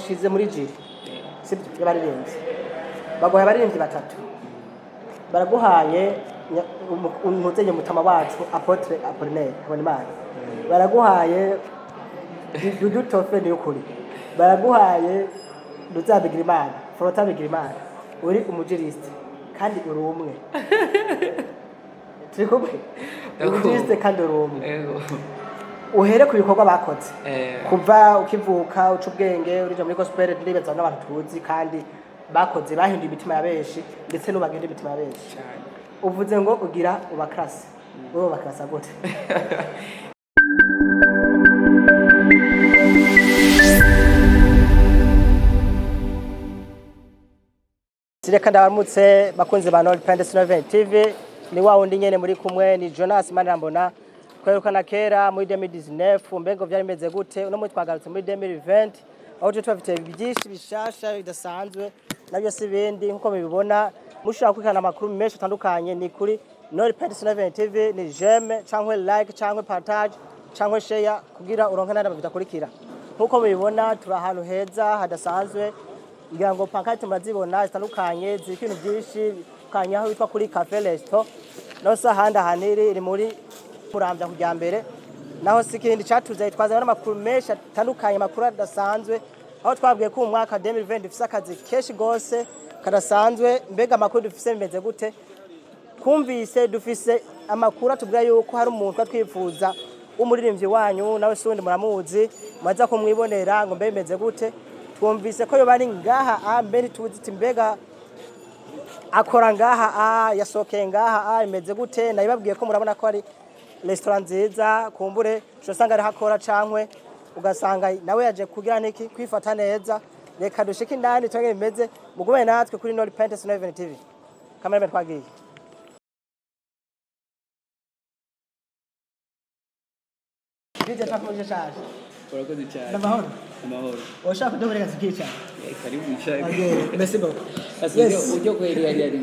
bagushize muri jiri sibyo y'abaririmbyi baguhaye abaririmbyi batatu baraguhaye umuzenye mutama wacu Apotre Apollinaire Habonimana baraguhaye Dudu Tofe ni ukuri baraguhaye Ruzabigirimana Frota Bigirimana uri umujiriste kandi uri umwe turi kumwe umujiriste kandi uri umwe uhere ku bikorwa bakoze kuva ukivuka uca ubwenge urija muri gospel ndibeza n'abantu tuzi kandi bakoze bahinduye imitima ya benshi ndetse n'ubagenda imitima ya benshi uvuze ngo ugira ubakrase wowe ubakrasa gute Sireka ndabaramutse bakunze ba Nord TV ni wa wundi nyene muri kumwe ni Jonas Manirambona kwerukana kera muri 2019 mbengo vyari meze gute uno munsi twagarutse muri 2020 aho tufite byinshi bishasha bidasanzwe nabyo si bindi nkuko mubibona mushaka kwikana amakuru menshi atandukanye ni kuri Nord TV ni j'aime cyangwa like cyangwa partage cyangwa share kugira uronke nanda bidakurikira nkuko mubibona turi ahantu heza hadasanzwe ngira ngo pankati murazibona zitandukanye z'ikintu byinshi kanya aho witwa kuri Cafe Resto no sahanda haniri iri muri Muramvya kujya mbere naho sikindi cyatuze twazana n'amakuru menshi atandukanye makuru adasanzwe aho twabwiye ko umwaka 2020 dufise akazi keshi gose kadasanzwe mbega amakuru dufise bimeze gute kumvise dufise amakuru atubwira yuko hari umuntu atwifuza umuririmbyi wanyu nawe sundi muramuzi maza kumwibonera ngo mbe bimeze gute twumvise ko yo bari ngaha mbere tuzi mbega akora ngaha yasoke ngaha imeze gute nabibabwiye ko murabona ko ari restaurant nziza kumbure cyosanga ari hakora cankwe ugasanga nawe yaje kugira niki kwifata neza reka dushike indani twenge bimeze mugube natwe kuri Nord TV kamera twagiye Didier takoje cyane urakoze cyane namahoro ushaka kudobereka zikica karibu wicaye merci beaucoup ujyo kweri yari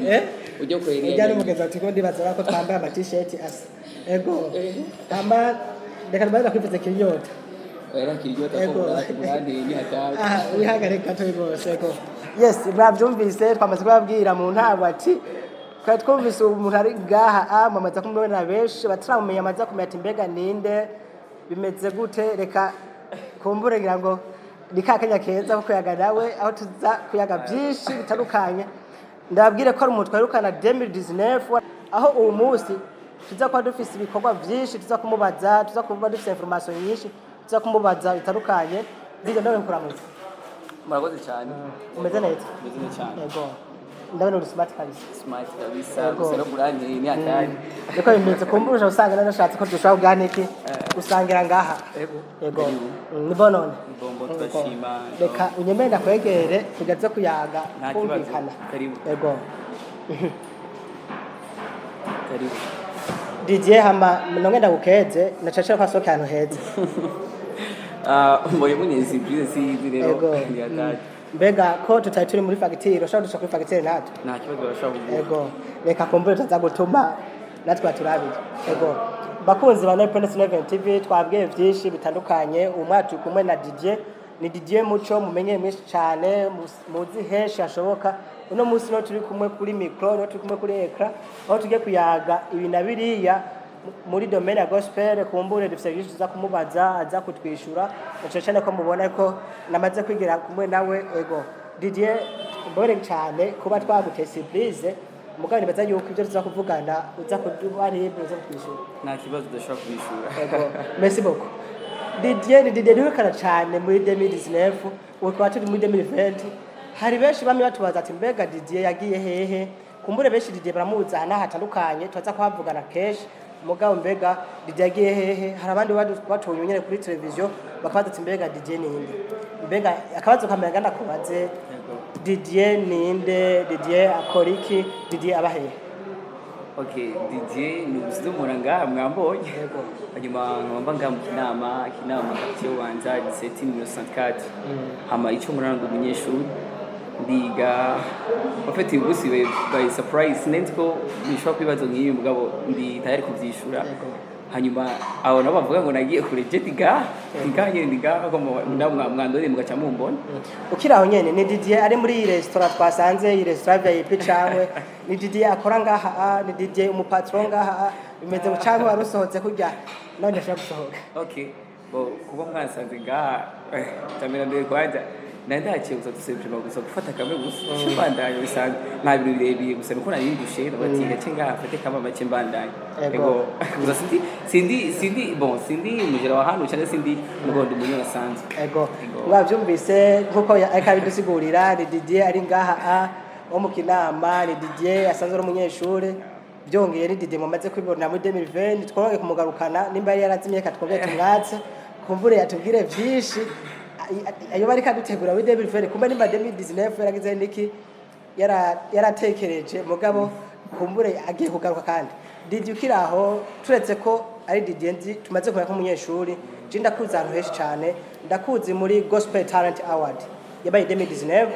ujyo kweri yari mugeza ati ko ndibaza ko twambaye ama t-shirt asa ego amba reka mbaza kwifuza kinyota era kinyota ko kandi ni hatari wihagarika to bose ego yes mwabyumvise twamaze kubabwira mu ntago ati kwa twumvise umuntu ari gaha mamaza kumubona benshi bataramenya amaza kumenya mbega ninde bimeze gute reka kumbure ngira ngo nikakanya keza ko kuyaga nawe aho tuza kuyaga byinshi bitandukanye ndababwire ko ari umuntu twerukana 2019 aho uwo munsi tuza kwa dufise ibikorwa byinshi tuza kumubaza tuza kuvuga dufise information nyinshi tuza kumubaza bitandukanye bizo ndawe nkuramutse murakoze cyane umeze neza umeze cyane yego ndabona uri smart kabisa usero buranye ni hatari niko bimeze kumbura usanga nanashatse ko dushaka kugana iki usangira ngaha yego ni bonone bombo twashima reka unyemenda kwegere kugaze kuyaga kumvikana yego karibu Didier hama nongenda gukeze nacaje kwa soka hano heza mboye munezi surprise si rero ni hatari mbega ko tutari turi muri fagitire ushaka dushaka kuri fagitire natwe nta kibazo bashaka kuvuga yego reka kumbure taza gutuma natwe turabira yego bakunzi ba Nord TV twabwiye byinshi bitandukanye umwatu kumwe na Didier ni Didier muco mumenye mwinshi cyane muzi henshi hashoboka uno munsi no turi kumwe kuri micro no turi kumwe kuri ekra aho tugiye kuyaga ibi na biriya muri domaine ya gospel kumbure dufite byinshi za kumubaza aza kutwishura cyane ko mubona ko namaze kwigira kumwe nawe ego Didier mbore cyane kuba twagute surprise mugani baza yuko ibyo tuza kuvugana uza kudubari uza kutwishura nta kibazo udashaka kwishura ego merci beaucoup Didier wikana cyane muri 2019 ukaba turi muri 2020 hari benshi bamwe batubaza ati mbega Didier yagiye hehe kumbure benshi Didier baramuzana hatandukanye tuza kuhavugana kesh mugabo mbega Didier yagiye hehe hari abandi batonye nyene kuri television bakabaza ati mbega Didier ninde mbega akabazo kamera ndakubaze Didier ninde Didier akora iki Didier abahehe okay Didier ni usize muranga mwambonye yego hanyuma ngomba kinama cyo banza 1764 hama ico muranga umunyeshuri ndiga bafite ubusi by surprise nentiko bishobora kwibazo nk'iyi mugabo ndi tayari kubyishura hanyuma abo nabo bavuga ngo nagiye kure je diga nyine diga ko mwandore mugaca mumbona. Ukiraho nyene ni Didier ari muri restaurant twasanze iyi restaurant ya IP cangwe ni Didier akora ngaha ni Didier umupatron ngaha bimeze bucangwe warusohotse kurya none ndashaka gusohoka. Okay kuba mwasanze ngaha tamira mbere kwanja nandakiye gusa dusebye gusa gufata kamwe gusa cy'imbandanyo bisanzwe nta bintu birebire gusa nuko narindushe bati gace ngaha afate kama make mbandanye ego gusa sindi mujera wa hano cyane sindi mugondo munyo nasanze ego wabyumvise nkuko akabidusigurira ni Didier ari ngaha wo mu kinama ni Didier asanzwe ari umunyeshure byongeye ni Didier mumaze kwibona muri 2020 twonge kumugarukana nimba yari yarazimye katwongeye tumwatse kumvure yatubwire byinshi ayo bari kadutegura muri 2020 kumbe nimba 2019 yaragize niki yaratekereje mugabo kumbure agiye kugaruka kandi Didier ukiraho turetse ko ari Didier nzi tumaze kumenya ko umunyeshuri je ndakuzi ahantu henshi cyane ndakuzi muri Gospel Talent Award yabaye 2019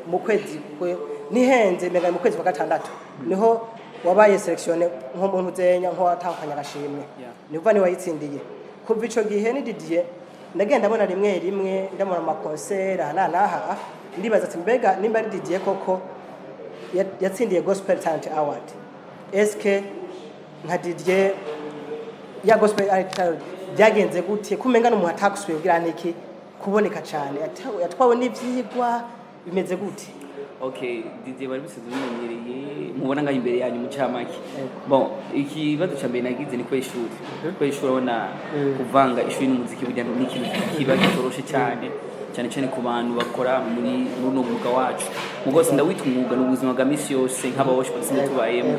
mu kwezi nihenze mega mu kwezi kwa gatandatu niho wabaye selection nk'umuntu uzenya nko watahukanya agashimwe nivuga ni wayitsindiye kuva ico gihe ni Didier ndagenda mbona rimwe ndamura ama concert naha ndibaza ati mbega nimba ari Didier koko yatsindiye Gospel Talent Award eske nka Didier ya Gospel Talent Award byagenze gute kumenga n'umuntu atakusuye kugira niki kuboneka cyane yatwawe n'ivyigwa bimeze gute? Okay, Didier bari bisize bimenyereye mubona nga imbere yanyu mu cyamaki. Bon, ikibazo cya mbere nagize ni kwishuri. Kwishuri ubona kuvanga ishuri n'umuziki burya ni ikintu kibazo toroshe cyane ku bantu bakora muri runo mwuga wacu. Mugose ndawita umwuga n'ubuzima bwa misi yose nk'abawoshi basinde tubayemo.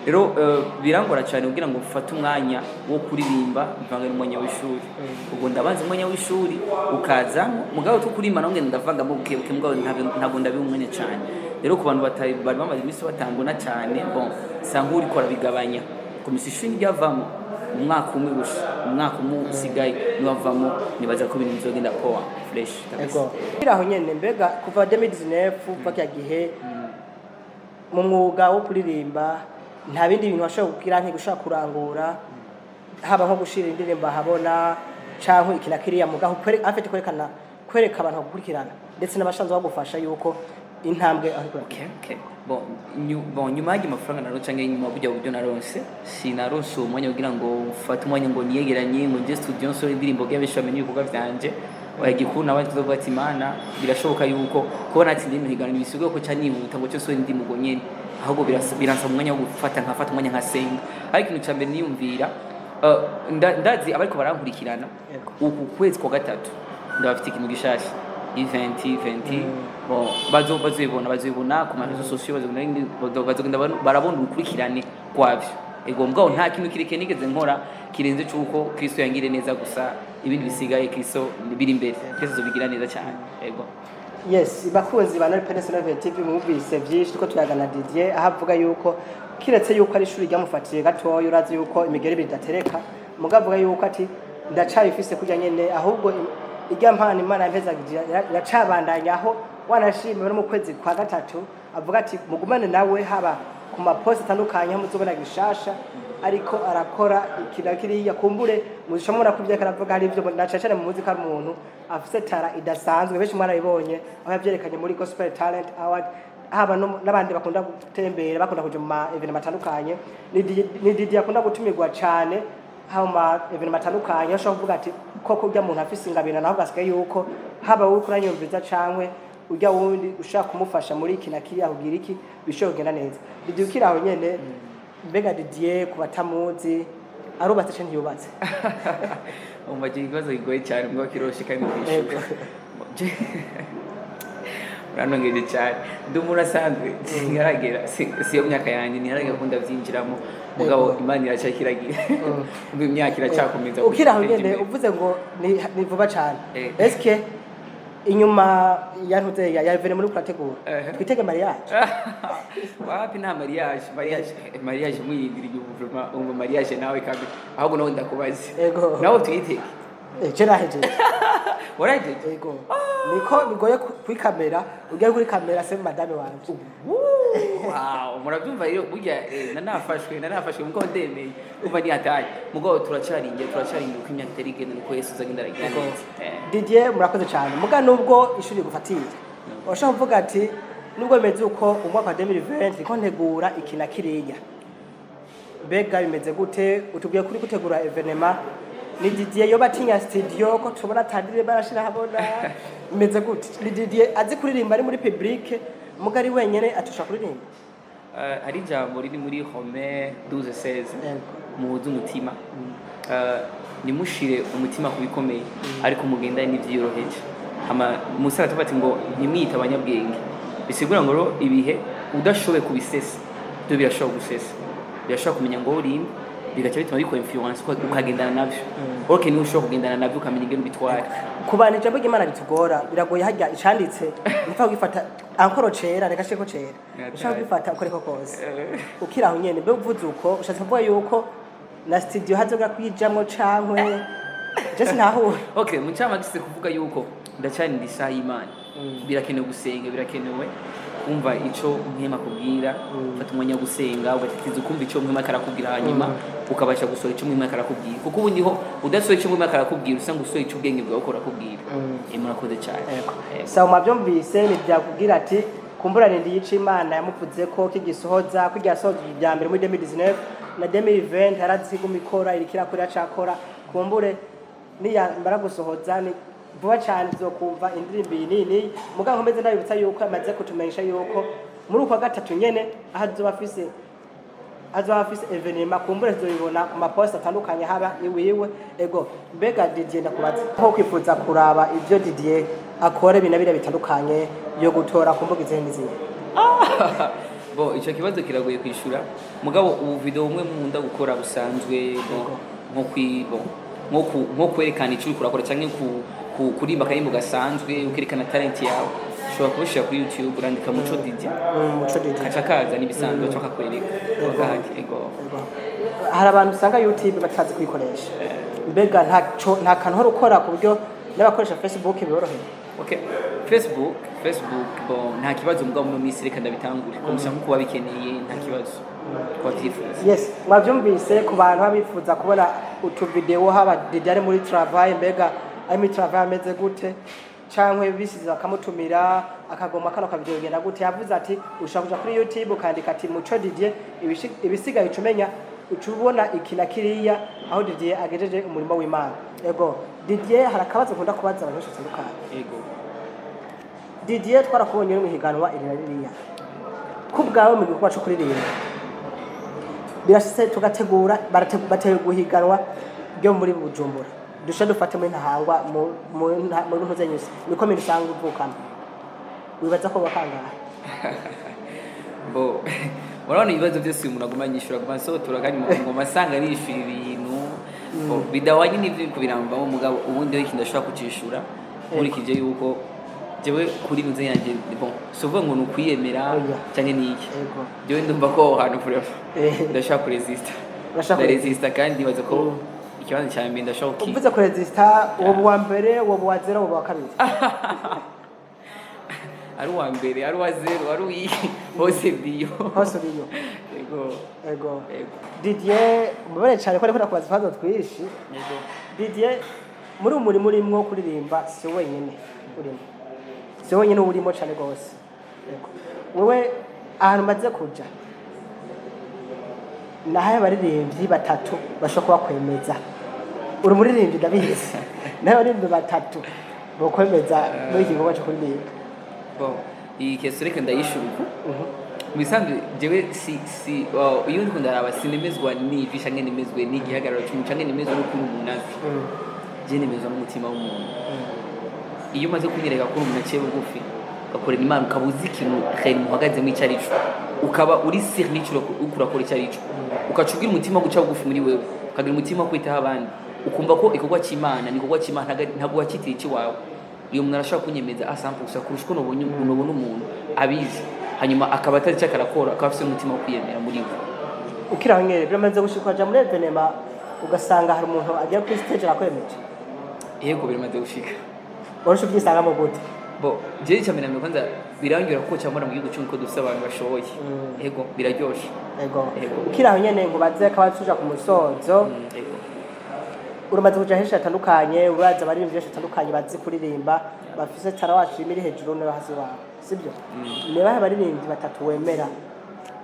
Rero birangora cyane kugira ngo ufate umwanya wo kuririmba bivanga n'umwanya w'ishuri. Ubwo ndabanza umwanya w'ishuri ukaza mugabo to kurimba nawe ndavanga mu bukebuke mugabo ntabwo ndabi umwanya cyane. Rero ku bantu bari bamaze imisi batambona cyane bon sanguri kora bigabanya komisi ishuri ryavamo umwaka umwe gusa umwaka umwe usigaye niwavamo nibaza ko ibintu bizogenda power fresh ego iraho nyene mbega kuva 2019 paka gihe mu mwuga wo kuririmba nta bindi bintu washobora kugira gushaka kurangura haba nko gushira indirimbo habona canke ikina kiriya mugaho afite kwereka abantu gukurikirana ndetse n'abashanze bagufasha yuko intambwe okay bon nyuma y'amafaranga naronse canke nyuma buryo naronse sinaronse umwanya kugira ngo ufate umwanya ngo niyegeranye ngo je studio nsore indirimbo y'abesha bamenye ibikorwa vyanje wagikuna abandi tuzovuga ati mana birashoboka yuko kubona ati ndi muhiganira bisubiye ko cyane nibuta ngo cyo sore ndi mugo nyene ahubwo biransa umwanya wo gufata umwanya nka senga ariko ikintu cyambere niyumvira ndazi abariko barankurikirana uku kwezi kwa gatatu ndabafite ikintu gishasha event bon bazibona ku marezo sociaux bazogenda barabona ukurikirane kwavyo ego mbwa nta kintu kireke nigeze nkora kirenze cyuko Kristo yangire neza gusa ibindi bisigaye Kristo biri imbere Kristo bigira neza cyane ego yes bakunzi ba Independent TV mwumvise byinshi tuko tuyagana Didier ahavuga yuko kiretse yuko ari ishuri ryamufatiye gatoyo urazi yuko imigeri bidatereka mugavuga yuko ati ndacabifise kujya nyene ahubwo ijya mpana Imana yampezagira yacabandanya aho wanashimiwe no mu kwezi kwa gatatu avuga ati mugumane nawe haba ku mapost atandukanye muzobona gishasha ariko arakora ikira kumbure muzishamura kubyeka aravuga hari ibyo nacacane mu muzika ari umuntu afise tara idasanzwe benshi mwana ibonye aho yavyerekanye muri Gospel Talent Award haba n'abandi bakunda gutembera bakunda kuja mu event matandukanye ni Didier akunda gutumirwa cyane haba ma event matandukanye ashobora kuvuga ati koko ujya muntu afise ingabira naho gasigaye yuko haba uri kuranyumviza cankwe ujya wundi ushaka kumufasha muri iki na kiriya kugira iki bishoboye kugenda neza Didier ukiraho nyene mbega Didier kubatamuzi arubatse cyane yubatse umbaje ikibazo kigoye cyane ngo kiroshe kandi kwishuka ranongeje cyane ndumura sandwe ngaragera si yo myaka yanjye ngaragera kunda byinjiramo mugabo Imana iracakiragira ngo imyaka iracakomeza ukiraho nyene uvuze ngo ni vuba cyane eske inyuma yantuze yavene muri kurategura twitege mariage wapi nta mariage mwiyindira igihe vraiment mariage nawe kandi ahubwo nawe ndakubaze nawe twitege Jera hejeje. Warahejeje? Yego. Niko nigoye kuri kamera, ugiye kuri kamera se madame wanje. Wow, murabyumva rero burya nanafashwe muko ndemeye uva ni hatari mugo turacaringe uko imyaka itari igenda nuko Yesu azagenda aragira neza. Didier murakoze cyane muga nubwo ishuri gufatira urashaka kuvuga ati nubwo bimeze uko umwaka wa 2020 riko ntegura ikina kiriya mbega bimeze gute utubwiye kuri gutegura evenement ni Didier yo batinya studio ko tubona tadire barashira habona bimeze gute ni Didier azi kuririmba ari muri public mugari wenyene atusha kuririmba hari jambo riri muri Home 12:16 muhuze umutima nimushire umutima kubikomeye ariko mugenda n'ivyoroheje ama musara tubati ngo ntimwita abanyabwenge bisigura ngo ibihe udashobe kubisesa byo birashobora gusesa birashobora kumenya ngo urimba bigaca bituma biko influence ko ukagendana navyo okay ni ushobora kugendana navyo ukamenya ingene bitwara kubana ijambo ry'Imana bitugora biragoye hajya icanditse nifa gifata ankoro cera reka sheko cera ushaka gifata ukoreko kose ukiraho nyene be uvuze uko ushatse kuvuga yuko na studio hazoga kwijamwo cankwe just naho okay mucama gise kuvuga yuko ndacani ndisa y'Imana birakenewe gusenga birakenewe kumva ico nkema kubwira fata umwanya gusenga ugatitiza ukumva ico nkema karakubwira hanyuma ukabasha gusora ico nkema karakubwira kuko ubu ndiho udasoye ico nkema karakubwira usanga usoye ico ubwenge bwawe ukora kubwira murakoze cyane sawa mavyumvise ni byakubwira ati kumbura ndi yica Imana yamuvuze ko kigisohoza kwigasohoza ibya mbere muri 2019 na 2020 harazigumikora irikira kuri acakora kumbure niya mbara gusohoza ni vuba cyane zokumva indirimbo nini muga nkomeze ndabibutsa yuko amaze kutumenyesha yuko muri uko gatatu nyene ahazoba afise evenement kumbure zoyibona ku mapost atandukanye haba iwiwe ego mbega Didier ndakubaza ko kwifuza kuraba ivyo Didier akora binabira bitandukanye yo gutora kumbuga izindi bo ico kibazo kiragoye kwishura mugabo ubu video umwe munda gukora busanzwe nko kwerekana icyo urakora cyangwa kurimba kayimbo gasanzwe ukerekana talent yawe ushobora kubishira kuri YouTube urandika muco Didier kaza nibisanzwe cyo kakwereka kandi ego hari abantu usanga YouTube batazi kwikoresha mbega nta kantu horo ukora ku buryo n'abakoresha Facebook biboroheye okay Facebook bon nta kibazo mugabo no misi reka ndabitangure ko mushaka kuba bikeneye nta kibazo kwa tifuza yes mwavyumvise ku bantu babifuza kubona utu video haba Didier muri travail mbega ari travail ameze gute cankwe bisize bakamutumira akagoma kano ka video genda gute yavuze ati ushaka kuja kuri YouTube ukandika ati muco Didier ibisigaye icumenya ucubona ikina kiriya aho Didier agejeje umurimo w'Imana ego Didier harakabazo kunda kubaza abantu bose tandukanye ego Didier twarakubonye mu higanwa iririya kubgawe mu gikorwa cyo kuririmba birashitse tugategura bateguhiganwa byo muri Bujumbura dusha dufate muri ntahangwa mu ntuze nyusi niko mirisanga uvukana wibaza ko bakangaha bo urabona ibibazo byose umuntu agumanyishura kumasotora kandi ngo masanga nishira ibintu bidawanye n'ivyo kubirambamo mugabo ubundi yo kindashobora kucishura muri kije yuko jewe kuri muze yanjye bon sovuga ngo nukwiyemera cyane niki jewe ndumva ko hano fure ndashaka kuresista kandi baza ko ikibanza cya mbere ndashaka ki uvuze kuresista uwo wa mbere uwo wa zero uwo wa kabiri ari uwa mbere ari uwa zero ari uwiki hose biyo ego Didier mubare cyane ko ariko nakubaza ifazo twishi Didier muri umurimo urimo kuririmba si wenyine urimo si wenyine urimo cyane gose wewe ahantu maze kuja nahaye baririmbyi batatu bashobora kwemeza uri muririmbyi ndabizi nayo baririmbyi batatu bokwemeza muri iki gikorwa cyo kuririmba bon iyi kesireke ndayishuruku bisanzwe jewe iyo ndiko ndaraba sinemezwa n'ivi canke nemezwe n'igihagararo cy'umuntu canke nemezwa n'ukuntu umuntu azi je nemezwa n'umutima w'umuntu iyo umaze kunyereka ko umuntu aciye bugufi ugakorera Imana ukabuza ikintu kandi muhagaze mu icarico ukaba uri sir n'icuro ukurakora icarico ukacugira umutima guca bugufi muri wewe ukagira umutima kwitaho abandi ukumva ko ikorwa cy'Imana ni ikorwa cy'Imana ntabwo wakitiye iki wawe iyo umuntu arashaka kunyemeza asampusa kurusha uko nobonye umuntu abizi hanyuma akaba atari cyo akarakora akaba afite umutima wo kwiyemera muri we ukirangere biramaze gushikwa ja muri evenema ugasanga hari umuntu agiye kuri stage arakwemeje yego biramaze gushika urusha ubyisangamo gute bo je cyamena mwe kwanza birangira ko cyamara mu gihugu cy'uko dufite abantu bashoboye yego biraryoshe yego ukiraho nyene ngo baze kabatuja ku musozo yego uramaze kuja henshi hatandukanye uraza bari benshi hatandukanye bazi kuririmba bafise tarawacu imiri hejuru no hasi wawe sibyo niba baririmbyi batatu wemera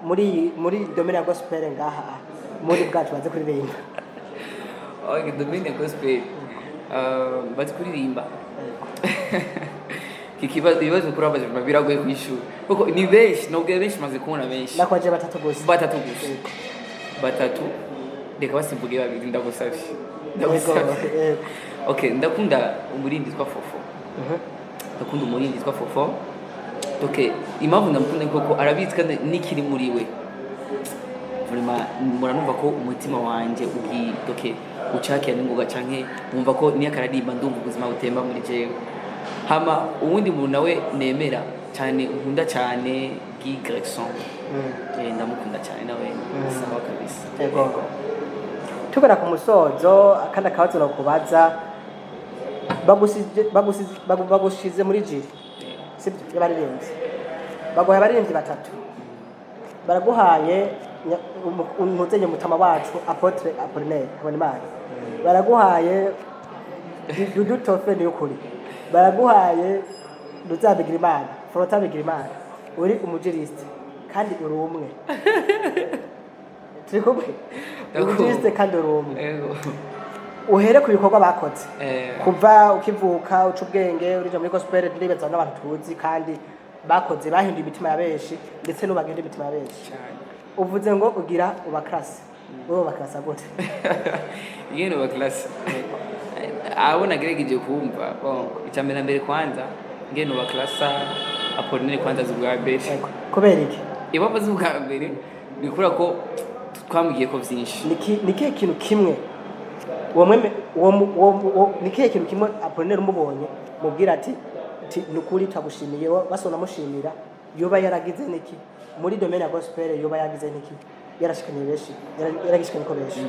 muri domaine ya gospel ngaha muri bwacu bazi kuririmba okay domaine ya gospel bazi kuririmba ibibazo kuri abaje biragoye kwishura kuko ni benshi nubwo benshi maze kubona benshi nakwaje batatu gusa batatu reka basimbuge babiri ndagusavye okay ndakunda umurindi twa fofo ndakunda umurindi twa fofo okay impamvu ndamukunda koko arabitsika nikiri muri we vraiment muranumva ko umutima wanje okay ucakira n'ingoga canke numva ko niya kararimba ndumva ubuzima butemba muri jewe hama uwundi muntu nawe nemera cyane nkunda cyane Gregson ndamukunda cyane nawe sawa kabisa yego tugera ku musozo akanda kabazo no kubaza bagushize muri jiri sibyo y'abaririmbyi baguhaye abaririmbyi batatu baraguhaye umuzenye mutama wacu Apotre Apollinaire Habonimana baraguhaye Dudu Tofe ni ukuri baraguhaye Ruzabigira Imana Frota Bigira Imana uri umujiriste kandi uri umwe turikumwe umujiriste kandi uri umwe uhere ku bikorwa bakoze kuva ukivuka uca ubwenge urija muri gospel ndibaza n'abantu tuzi kandi bakoze bahinduye imitima ya benshi ndetse n'ubagenda imitima ya benshi uvuze ngo ugira uba class wowe uba class gute yene uba class abo nagerageje kumva icyambere mbere kwanza ngene uba class Apollinaire kwanza zubwa mbere kubera iki ibaba zubwa mbere bikura ko twambwiye ko byinshi nikihe kintu kimwe uwo nikihe kintu kimwe Apollinaire umubonye mubwira ati nukuri tagushimiye basona mushimira yoba yaragize niki muri domaine ya gospel yoba yagize niki yarashikanye benshi yaragishikanye ko benshi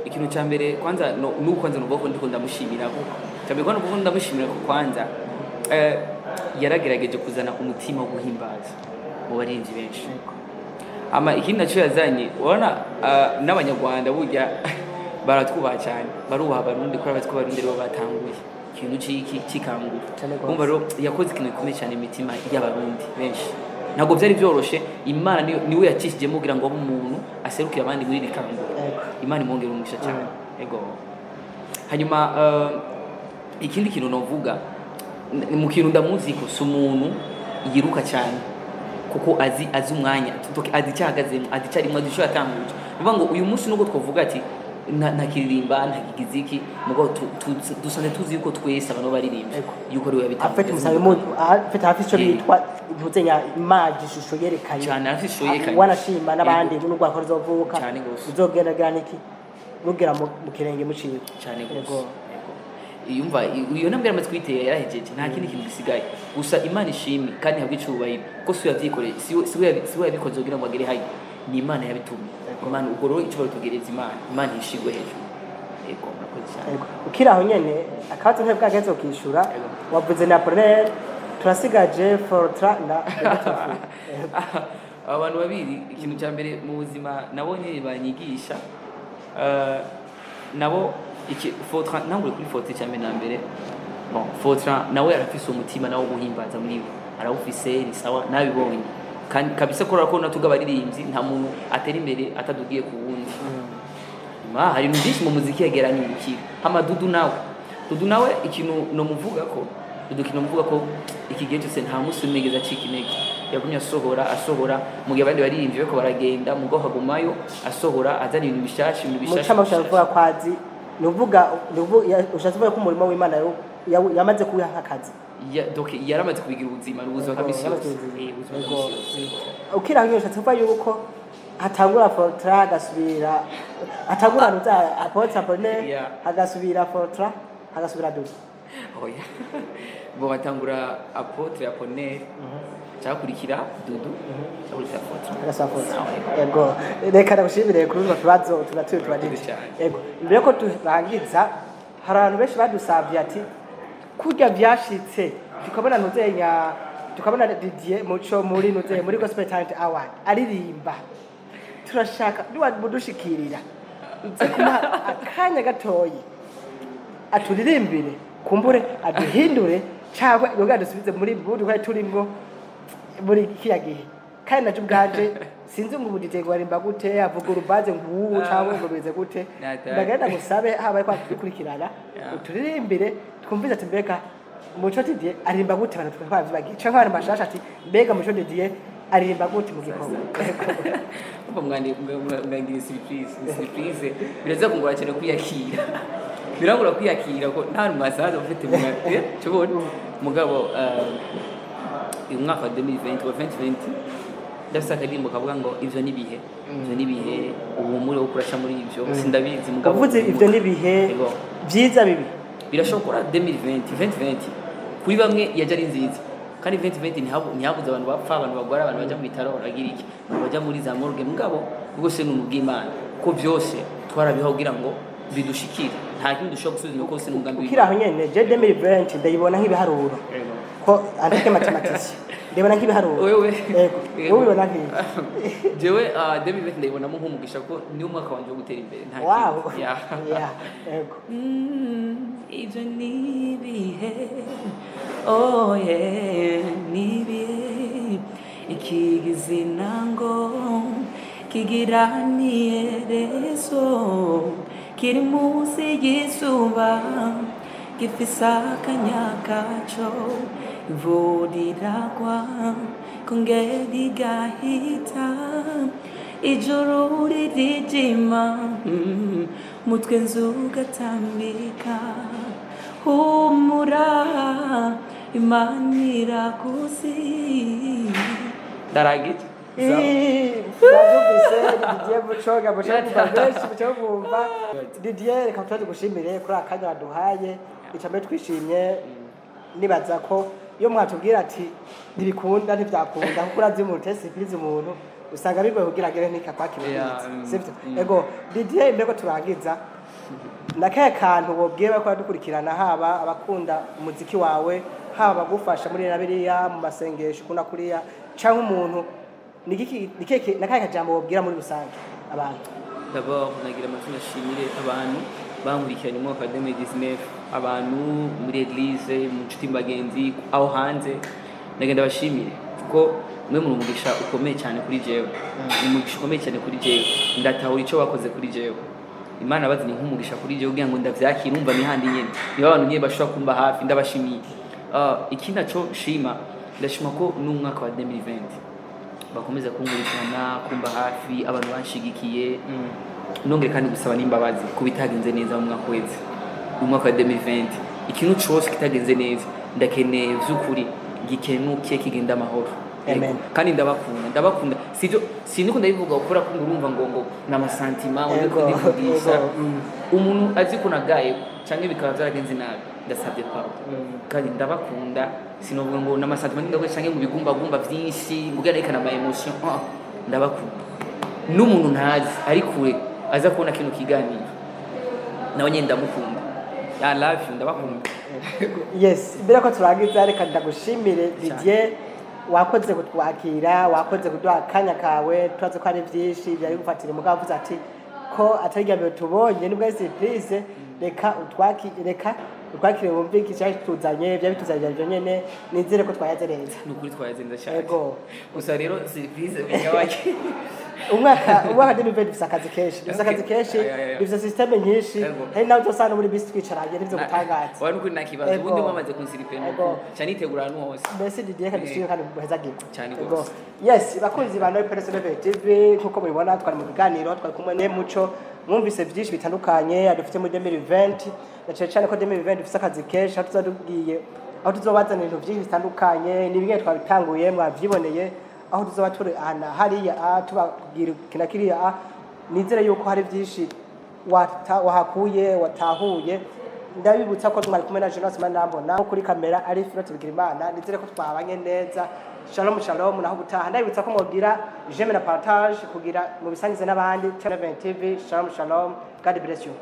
ikintu cya mbere kwanza kwanza nuvuga ko ndiko ndamushimira kuko cyane ko nuvuga ndamushimira ko kwanza yaragerageje kuzana umutima wo guhimbaza mu barinzi benshi ama ikindi naco yazanye ubona n'abanyarwanda burya baratwubaha cyane barubaha barundi ko abatwa barundi rero batanguye ikintu cyikangura umva rero yakoze ikintu gikomeye cyane imitima y'abarundi benshi ntabwo byari byoroshe Imana niwe yakishijemo kugira ngo umuntu aserukire abandi muri rikangura Imana imwongera umugisha cyane ego hanyuma ikindi kintu novuga mu kintu ndamuzi ko umuntu yiruka cyane kuko azi umwanya azi cyahagazemo azi cyarimo azi cyo yatanguje bivuga ngo uyu munsi nubwo twavuga ati ntakiririmba ntakigiziki mugo dusane tuzi yuko twese abantu baririmba yuko rero yabitanga afite musabe mu afite hafi cyo bitwa intuzenya image shusho yerekanye cyane hafi shusho yerekanye wanashima n'abandi n'ubwo akora zovuka cyane gose uzogenda ganiki nugera mu kirenge muciye cyane gose yumva iyo nambere amatwiteye yarahejeje nta kindi kintu gisigaye gusa Imana ishimwe kandi habwe cyubahiro ko so yavyikoreye si we yabikoze kugira ngo agere hayi ni Imana yabitumye Imana ugoro icyo barutugereza Imana ishigwe hejuru ego nakoze cyane ukiraho nyene akazi nke bwageze ukishura wavuze na Apollinaire turasigaje Fortra na abantu babiri ikintu cya mbere mu buzima nabonye banyigisha nabo iki Fortra nangure kuri Fortra cyane na mbere bon Fortra nawe arafise umutima nawo guhimbaza muri we arawufise ni sawa nabibonye kandi kabisa ko natugabaririmbyi nta muntu atera imbere atadugiye ku wundi hari n'indishyi mu muziki yegeranye umukira hama Dudu nawe ikintu no muvuga ko iki gihe cyose nta musi umegeza cika intege yagumye asohora mu gihe abandi baririmbyi bako baragenda mu go hagumayo asohora azana ibintu bishasha mucama ushaka kwazi nuvuga ushatse ko umurimo w'Imana yamaze kubiha nk'akazi donc yaramaze kubigira ubuzima n'ubuzima kabisa ukira ngiyo ushatse kuvuga yuko hatangura Fortra agasubira atangura ruza Apotre Apollinaire agasubira Fortra agasubira Dudu oya bo batangura Apotre Apollinaire cyakurikira Dudu cyakurikira Fortra yego reka ndagushimire kuri uno tubazo tubajije yego mbere ko turangiza hari abantu benshi badusabye ati kurya byashitse tukabona ntuzenya tukabona Didier muco muri ntuzenya muri Gospel Talent Award aririmba turashaka dushikirira nze kuma akanya gatoyi aturirimbire kumbure aduhindure cyangwa yoga dusubize muri budu kwa turimwo muri kiyagihe kandi naje ubwanje sinzi ngo Didier warimba gute avuga urubaze nguwo cyangwa ngo bize gute ndagenda gusabe habaye kwa dukurikirana uturirimbire twumvize ati mbega muco Didier arimba gute abantu twabibagiye cyangwa abantu bashasha ati mbega muco Didier arimba gute mu gikombe uko mwangira surprise biraza kungura cyane kwiyakira birangura kwiyakira ko nta masaza ufite mu mate cyobona mugabo uyu mwaka wa 2020 ndafite akadirimbo kavuga ngo ivyo nibihe ubumure wo kurasha muri ivyo sindabizi mugabo uvuze ivyo nibihe byiza bibi birashobora 2020 kuri bamwe yaje ari nziza kandi 2020 ntihabuze abantu bapfa abantu bagwara abantu baja mu bitaro baragira iki baja muri za morgue mugabo rwose n'ubw'Imana ko byose twarabiho kugira ngo bidushikire nta kintu dushobora gusuzuma ko se n'umugambi ukiraho nyene je 2020 ndayibona nk'ibiharuro ko andike mathematician ndabona nk'ibiharuro wewe wowe ubona nk'ibi jewe 2020 ndayibona mu nk'umugisha ko ni umwaka wanje wo gutera imbere nta kintu yego ivyo nibihe oh yeah nibihe ikigizina ngo kigiranyerezo kiri munsi y'izuba gifise akanya kaco imvura iragwa kongera igahita ijoro ririjima mutwe nzu ugatambika humura Imana irakuzi daragit Didier mucoga mucomva Didier reka tugushimire kuri akanya waduhaye icambe twishimye nibaza ko iyo mwatubwira ati ntibikunda ntibyakunda kuko urazi umuntu tese kirize umuntu usanga bigoye kugira gere nikakwakira sivyo ego Didier mbego turangiza nakaye kantu wobwiye bako dukurikirana haba abakunda umuziki wawe haba gufasha muri nabiriya mu masengesho kuna kuriya cyangwa umuntu nikeke nakaye kajambo wobwira muri rusange abantu d'abord nagira amatuna shimire abantu bankurikiranye mu mwaka wa 2019 abantu muri eglise mu nshuti bagenzi aho hanze nagenda bashimire kuko mwe muri umugisha ukomeye cyane kuri jewe umugisha ukomeye cyane kuri jewe ndatahura ico wakoze kuri jewe Imana bazanye nk'umugisha kuri jewe kugira ngo ndavyakira numva mihandi nyene niba abantu nyene bashobora kumba hafi ndabashimiye ikindi naco shima ndashima ko n'umwaka wa 2020 bakomeza kunkurikirana kumba hafi abantu banshigikiye nongere kandi gusaba n'imbabazi kubitagenze neza mu mwaka weze mu mwaka wa 2020 ikintu cyose kitagenze neza ndakeneye vy'ukuri gikenuke kigenda amahoro amen kandi ndabakunda sivyo sinuko ndabivuga ukora ko urumva ngo n'amasantima uriko ndivugisha umuntu azi ko nagaye canke bikaba byaragenze nabi ndasabye pardon kandi ndabakunda sinovuga ngo n'amasantima ndako canke mu bigumbagumba vyinshi mugareka ma emotion ndabakunda n'umuntu ntazi ari kure aza kubona kino kiganiro nawe nyenda ndamukunda I love you ndabakunda yes mbere ko turangiza reka ndagushimire Didier wakoze kutwakira wakoze kuduha akanya kawe twaze ko ari byinshi byari gufatira umugabo uvuze ati ko atarigamye tubonye nibwo surprise reka utwakire wumve iki cyari tuzanye bya bituzanye byo nyene nizere ko twayaze neza nukuri twayaze ndashaka yego gusa rero surprise binyawake umwaka 2020 bisakazi keshi bifite system nyinshi hari nawe tosana muri bisi twicaranye nivyo gutangaza wari uko nakibazo ubundi mwamaze kunsiripena cyane itegura no hose mbese Didier kandi shimwe kandi guheza giko cyane gose yes bakunzi ba Personal TV kuko mubibona twari mu biganiro twari kumwe ne muco mwumvise byinshi bitandukanye adufite muri 2020 na cyane ko 2020 bifite akazi keshi atuzadubwiye aho tuzobazana ibintu byinshi bitandukanye nibimwe twabitanguye mwavyiboneye aho tuzoba turi ana hariya tubabwira kinakiriya nizere yuko hari byinshi wahakuye watahuye ndabibutsa ko twari kumwe na Jonas Manambona kuri kamera ari Filot Bigirimana nizere ko twabanye neza shalom shalom naho gutaha ndabibutsa ko mubwira j'aime na partage kugira mu bisangize n'abandi TV shalom shalom God bless you